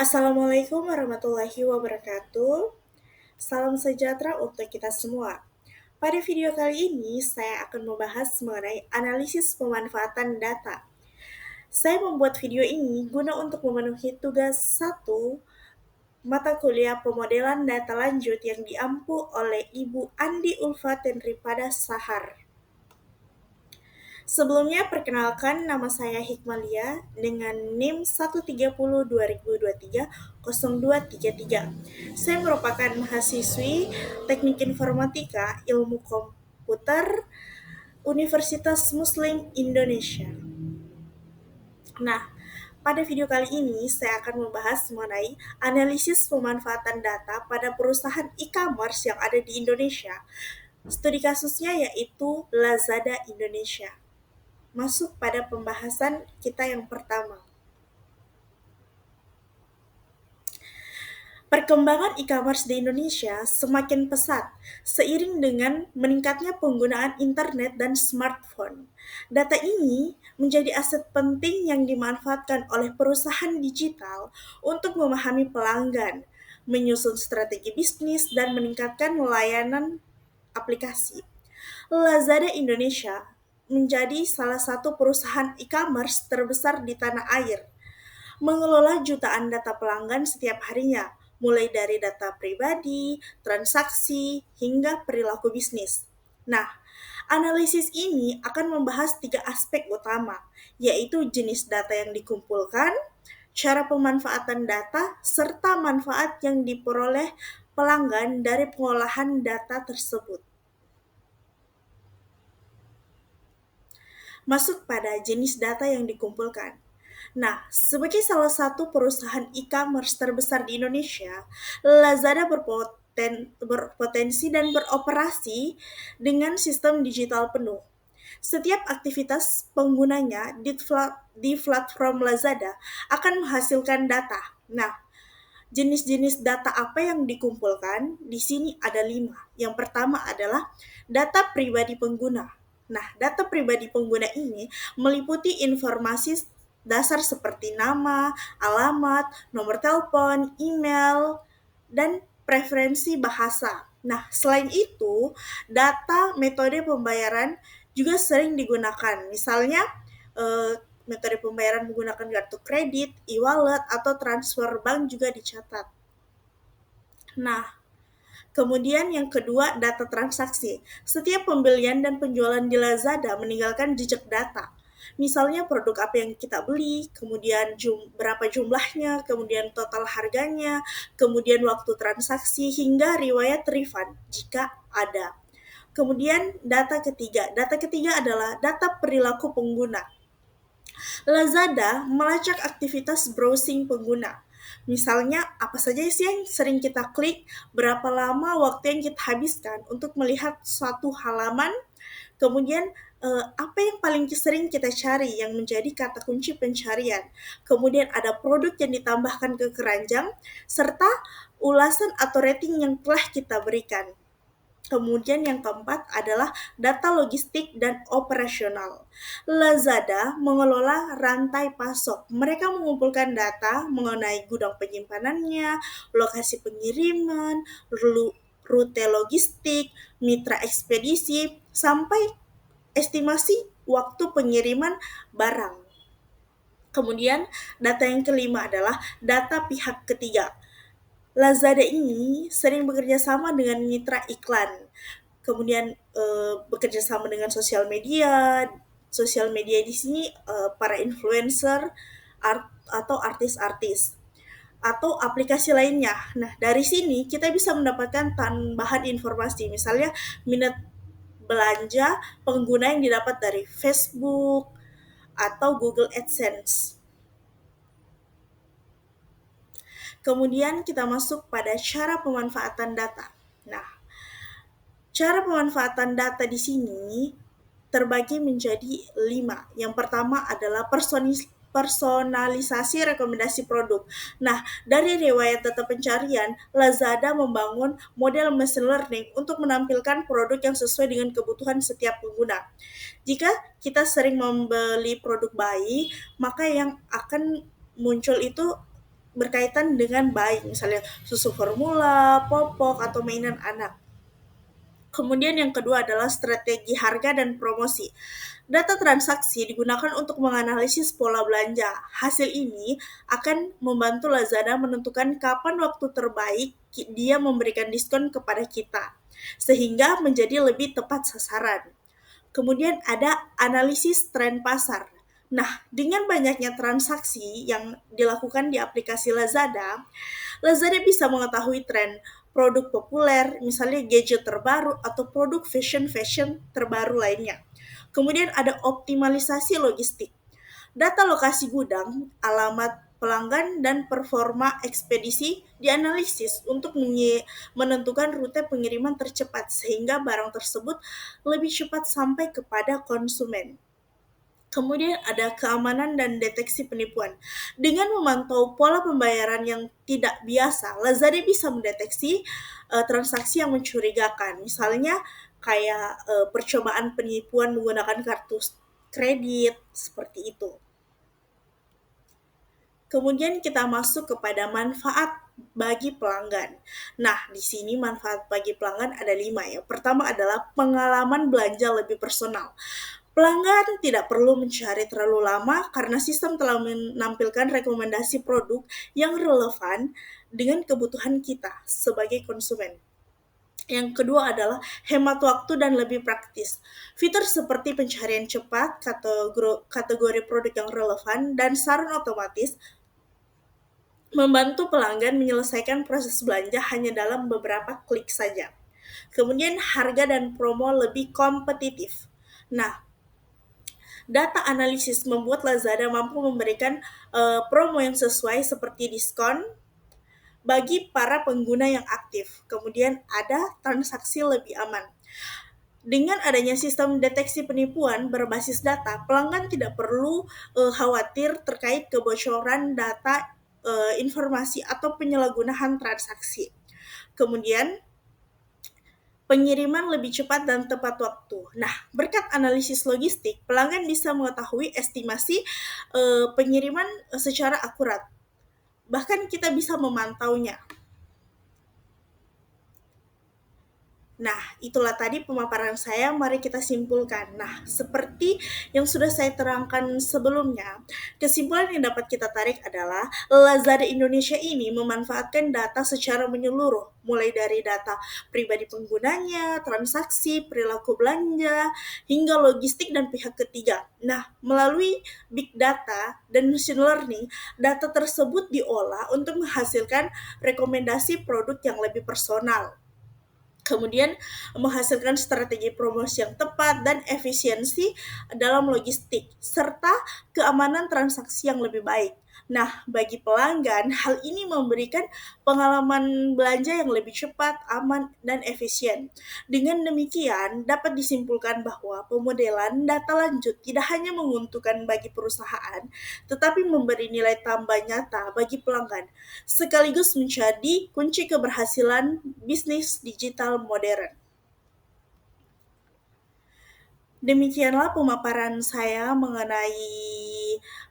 Assalamualaikum warahmatullahi wabarakatuh. Salam sejahtera untuk kita semua. Pada video kali ini, saya akan membahas mengenai analisis pemanfaatan data. Saya membuat video ini guna untuk memenuhi tugas 1 mata kuliah pemodelan data lanjut yang diampu oleh Ibu Andi Ulfa Tenripada Sahar. Sebelumnya, perkenalkan nama saya Hikmalia dengan NIM 130-2023-0233. Saya merupakan mahasiswi Teknik Informatika Ilmu Komputer Universitas Muslim Indonesia. Nah, pada video kali ini saya akan membahas mengenai analisis pemanfaatan data pada perusahaan e-commerce yang ada di Indonesia. Studi kasusnya yaitu Lazada Indonesia. Masuk pada pembahasan kita yang pertama. Perkembangan e-commerce di Indonesia semakin pesat seiring dengan meningkatnya penggunaan internet dan smartphone. Data ini menjadi aset penting yang dimanfaatkan oleh perusahaan digital untuk memahami pelanggan, menyusun strategi bisnis, dan meningkatkan layanan aplikasi. Lazada Indonesia menjadi salah satu perusahaan e-commerce terbesar di tanah air, mengelola jutaan data pelanggan setiap harinya, mulai dari data pribadi, transaksi, hingga perilaku bisnis. Nah, analisis ini akan membahas 3 aspek utama, yaitu jenis data yang dikumpulkan, cara pemanfaatan data, serta manfaat yang diperoleh pelanggan dari pengolahan data tersebut. Masuk pada jenis data yang dikumpulkan. Nah, sebagai salah satu perusahaan e-commerce terbesar di Indonesia, Lazada berpotensi dan beroperasi dengan sistem digital penuh. Setiap aktivitas penggunanya di platform Lazada akan menghasilkan data. Nah, jenis-jenis data apa yang dikumpulkan? Di sini ada 5. Yang pertama adalah data pribadi pengguna. Nah, data pribadi pengguna ini meliputi informasi dasar seperti nama, alamat, nomor telepon, email, dan preferensi bahasa. Nah, selain itu, data metode pembayaran juga sering digunakan. Misalnya, metode pembayaran menggunakan kartu kredit, e-wallet, atau transfer bank juga dicatat. Nah, kemudian yang kedua, data transaksi. Setiap pembelian dan penjualan di Lazada meninggalkan jejak data. Misalnya produk apa yang kita beli, kemudian berapa jumlahnya, kemudian total harganya, kemudian waktu transaksi, hingga riwayat refund jika ada. Kemudian data ketiga adalah data perilaku pengguna. Lazada melacak aktivitas browsing pengguna. Misalnya, apa saja sih yang sering kita klik, berapa lama waktu yang kita habiskan untuk melihat suatu halaman, kemudian apa yang paling sering kita cari yang menjadi kata kunci pencarian. Kemudian ada produk yang ditambahkan ke keranjang, serta ulasan atau rating yang telah kita berikan. Kemudian yang keempat adalah data logistik dan operasional. Lazada mengelola rantai pasok. Mereka mengumpulkan data mengenai gudang penyimpanannya, lokasi pengiriman, rute logistik, mitra ekspedisi, sampai estimasi waktu pengiriman barang. Kemudian data yang kelima adalah data pihak ketiga. Lazada ini sering bekerja sama dengan mitra iklan, kemudian bekerja sama dengan sosial media. Sosial media di sini para influencer atau artis-artis atau aplikasi lainnya. Nah, dari sini kita bisa mendapatkan tambahan informasi, misalnya minat belanja pengguna yang didapat dari Facebook atau Google AdSense. Kemudian kita masuk pada cara pemanfaatan data. Nah, cara pemanfaatan data di sini terbagi menjadi 5. Yang pertama adalah personalisasi rekomendasi produk. Nah, dari riwayat data pencarian, Lazada membangun model machine learning untuk menampilkan produk yang sesuai dengan kebutuhan setiap pengguna. Jika kita sering membeli produk bayi, maka yang akan muncul itu berkaitan dengan baik, misalnya susu formula, popok, atau mainan anak. Kemudian yang kedua adalah strategi harga dan promosi. Data transaksi digunakan untuk menganalisis pola belanja. Hasil ini akan membantu Lazada menentukan kapan waktu terbaik dia memberikan diskon kepada kita, sehingga menjadi lebih tepat sasaran. Kemudian ada analisis tren pasar. Nah, dengan banyaknya transaksi yang dilakukan di aplikasi Lazada, Lazada bisa mengetahui tren produk populer, misalnya gadget terbaru atau produk fashion terbaru lainnya. Kemudian ada optimalisasi logistik. Data lokasi gudang, alamat pelanggan, dan performa ekspedisi dianalisis untuk menentukan rute pengiriman tercepat sehingga barang tersebut lebih cepat sampai kepada konsumen. Kemudian ada keamanan dan deteksi penipuan. Dengan memantau pola pembayaran yang tidak biasa, Lazada bisa mendeteksi transaksi yang mencurigakan. Misalnya kayak percobaan penipuan menggunakan kartu kredit seperti itu. Kemudian kita masuk kepada manfaat bagi pelanggan. Nah, di sini manfaat bagi pelanggan ada 5 ya. Pertama adalah pengalaman belanja lebih personal. Pelanggan tidak perlu mencari terlalu lama karena sistem telah menampilkan rekomendasi produk yang relevan dengan kebutuhan kita sebagai konsumen. Yang kedua adalah hemat waktu dan lebih praktis. Fitur seperti pencarian cepat, kategori produk yang relevan, dan saran otomatis membantu pelanggan menyelesaikan proses belanja hanya dalam beberapa klik saja. Kemudian harga dan promo lebih kompetitif. Nah, data analisis membuat Lazada mampu memberikan promo yang sesuai seperti diskon bagi para pengguna yang aktif. Kemudian ada transaksi lebih aman. Dengan adanya sistem deteksi penipuan berbasis data, pelanggan tidak perlu khawatir terkait kebocoran data, informasi atau penyalahgunaan transaksi. Kemudian pengiriman lebih cepat dan tepat waktu. Nah, berkat analisis logistik, pelanggan bisa mengetahui estimasi pengiriman secara akurat. Bahkan kita bisa memantaunya. Nah, itulah tadi pemaparan saya, mari kita simpulkan. Nah, seperti yang sudah saya terangkan sebelumnya, kesimpulan yang dapat kita tarik adalah Lazada Indonesia ini memanfaatkan data secara menyeluruh, mulai dari data pribadi penggunanya, transaksi, perilaku belanja, hingga logistik dan pihak ketiga. Nah, melalui big data dan machine learning, data tersebut diolah untuk menghasilkan rekomendasi produk yang lebih personal. Kemudian menghasilkan strategi promosi yang tepat dan efisiensi dalam logistik, serta keamanan transaksi yang lebih baik. Nah, bagi pelanggan, hal ini memberikan pengalaman belanja yang lebih cepat, aman, dan efisien. Dengan demikian, dapat disimpulkan bahwa pemodelan data lanjut tidak hanya menguntungkan bagi perusahaan, tetapi memberi nilai tambah nyata bagi pelanggan, sekaligus menjadi kunci keberhasilan bisnis digital modern. Demikianlah pemaparan saya mengenai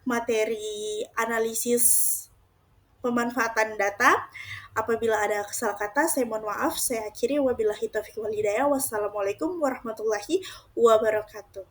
materi analisis pemanfaatan data. Apabila ada kesalahan kata, saya mohon maaf. Saya akhiri, wabillahi taufiq wal hidayah. Wassalamualaikum warahmatullahi wabarakatuh.